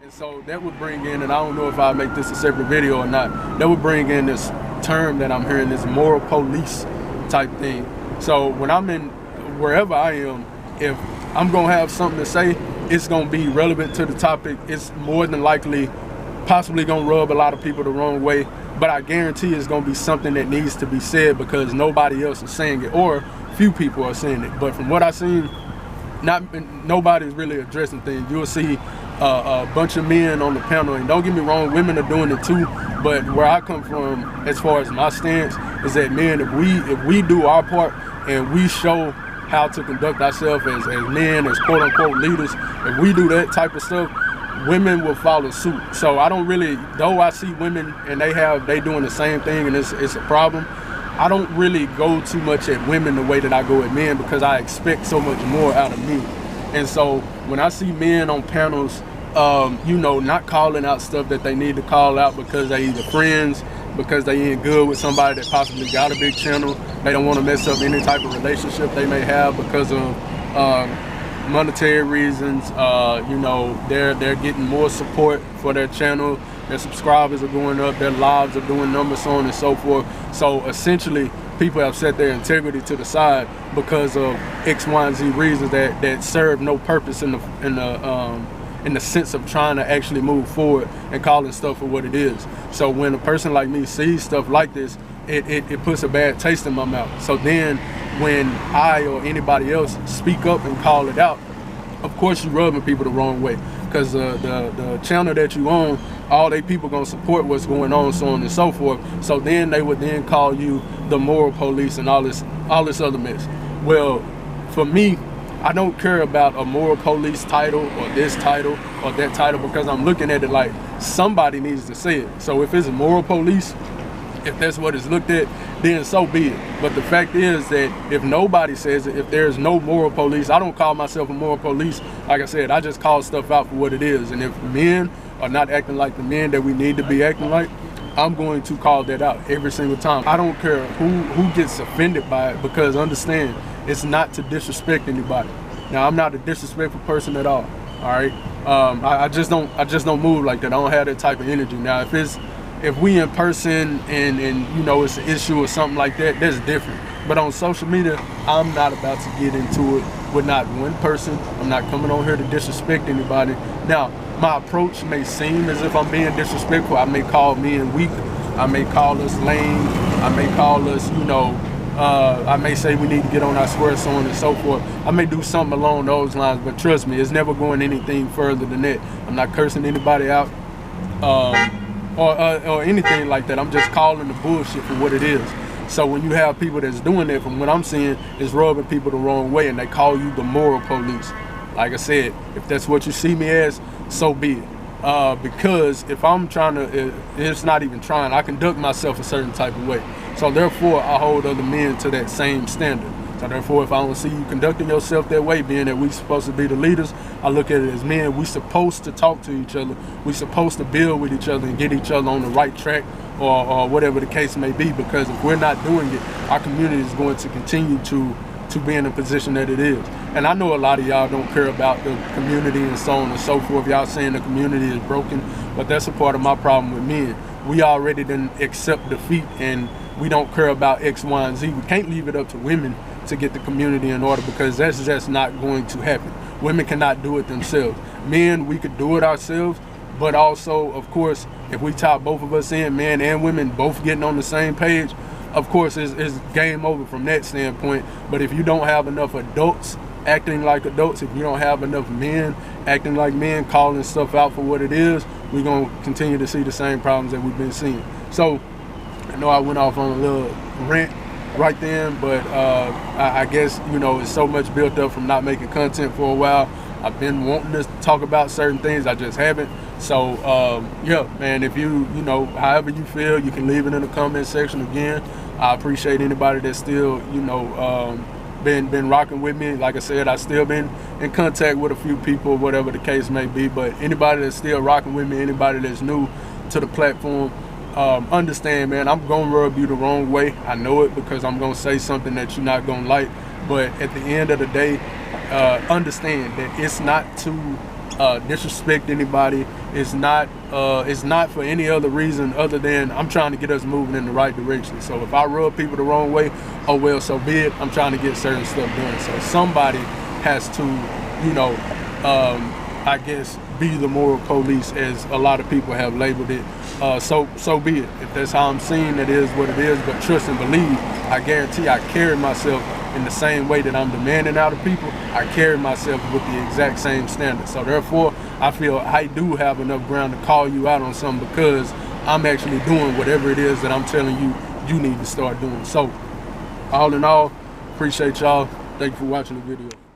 And so that would bring in, and I don't know if I'll make this a separate video or not, that would bring in this term that I'm hearing, this moral police type thing. So when I'm in wherever I am, if I'm gonna have something to say, it's gonna be relevant to the topic. It's more than likely possibly gonna rub a lot of people the wrong way, but I guarantee it's gonna be something that needs to be said because nobody else is saying it, or few people are saying it. But from what I've seen, nobody's really addressing things. You'll see a bunch of men on the panel, and don't get me wrong, women are doing it too. But where I come from, as far as my stance, is that men, if we do our part and we show how to conduct ourselves as men, as quote unquote leaders, if we do that type of stuff, women will follow suit. So I don't really, though I see women and they doing the same thing and it's a problem, I don't really go too much at women the way that I go at men because I expect so much more out of me. And so when I see men on panels, not calling out stuff that they need to call out because they either friends, because they ain't good with somebody that possibly got a big channel, they don't want to mess up any type of relationship they may have because of monetary reasons. They're getting more support for their channel, their subscribers are going up, their lives are doing numbers, so on and so forth. So essentially, people have set their integrity to the side because of X, Y, and Z reasons that serve no purpose in the sense of trying to actually move forward and calling stuff for what it is. So when a person like me sees stuff like this, it puts a bad taste in my mouth. So then when I or anybody else speak up and call it out, of course you're rubbing people the wrong way, because the channel that you own, all they people gonna support what's going on, so on and so forth. So then they would then call you the moral police and all this other mess. Well, for me, I don't care about a moral police title or this title or that title, because I'm looking at it like somebody needs to say it. So if it's a moral police, if that's what it's looked at, then so be it. But the fact is that if nobody says it, if there's no moral police, I don't call myself a moral police. Like I said, I just call stuff out for what it is. And if men are not acting like the men that we need to be acting like, I'm going to call that out every single time. I don't care who gets offended by it, because understand, it's not to disrespect anybody. Now, I'm not a disrespectful person at all right? I just don't move like that. I don't have that type of energy. Now, if we in person and it's an issue or something like that, that's different. But on social media, I'm not about to get into it with not one person. I'm not coming on here to disrespect anybody. Now, my approach may seem as if I'm being disrespectful. I may call men weak. I may call us lame. I may call us, I may say we need to get on our square, so on and so forth. I may do something along those lines, but trust me, it's never going anything further than that. I'm not cursing anybody out or anything like that. I'm just calling the bullshit for what it is. So when you have people that's doing that, from what I'm seeing, is rubbing people the wrong way, and they call you the moral police. Like I said, if that's what you see me as, so be it. Because if I'm trying to, it's not even trying, I conduct myself a certain type of way. So therefore, I hold other men to that same standard. So therefore, if I don't see you conducting yourself that way, being that we supposed to be the leaders, I look at it as men, we supposed to talk to each other. We supposed to build with each other and get each other on the right track, or whatever the case may be. Because if we're not doing it, our community is going to continue to be in the position that it is. And I know a lot of y'all don't care about the community and so on and so forth. Y'all saying the community is broken, but that's a part of my problem with men. We already didn't accept defeat, and we don't care about X, Y, and Z. We can't leave it up to women to get the community in order, because that's just not going to happen. Women cannot do it themselves. Men, we could do it ourselves, but also, of course, if we tie both of us in, men and women both getting on the same page, of course, it's game over from that standpoint. But if you don't have enough adults acting like adults, if you don't have enough men acting like men, calling stuff out for what it is, we're going to continue to see the same problems that we've been seeing. So I know I went off on a little rant right then, but I guess, it's so much built up from not making content for a while. I've been wanting to talk about certain things, I just haven't. So yeah, man, if however you feel, you can leave it in the comment section. Again, I appreciate anybody that's still, been rocking with me. Like I said, I still been in contact with a few people, whatever the case may be. But anybody that's still rocking with me, anybody that's new to the platform, understand, man, I'm gonna rub you the wrong way. I know it, because I'm gonna say something that you're not gonna like. But at the end of the day, understand that it's not to disrespect anybody. It's not for any other reason other than I'm trying to get us moving in the right direction. So if I rub people the wrong way, oh well, so be it. I'm trying to get certain stuff done. So somebody has to, you know, I guess be the moral police, as a lot of people have labeled it. So be it. If that's how I'm seeing it, is what it is. But trust and believe, I guarantee I carry myself in the same way that I'm demanding out of people. I carry myself with the exact same standard. So therefore, I feel I do have enough ground to call you out on something, because I'm actually doing whatever it is that I'm telling you you need to start doing. So all in all, appreciate y'all. Thank you for watching the video.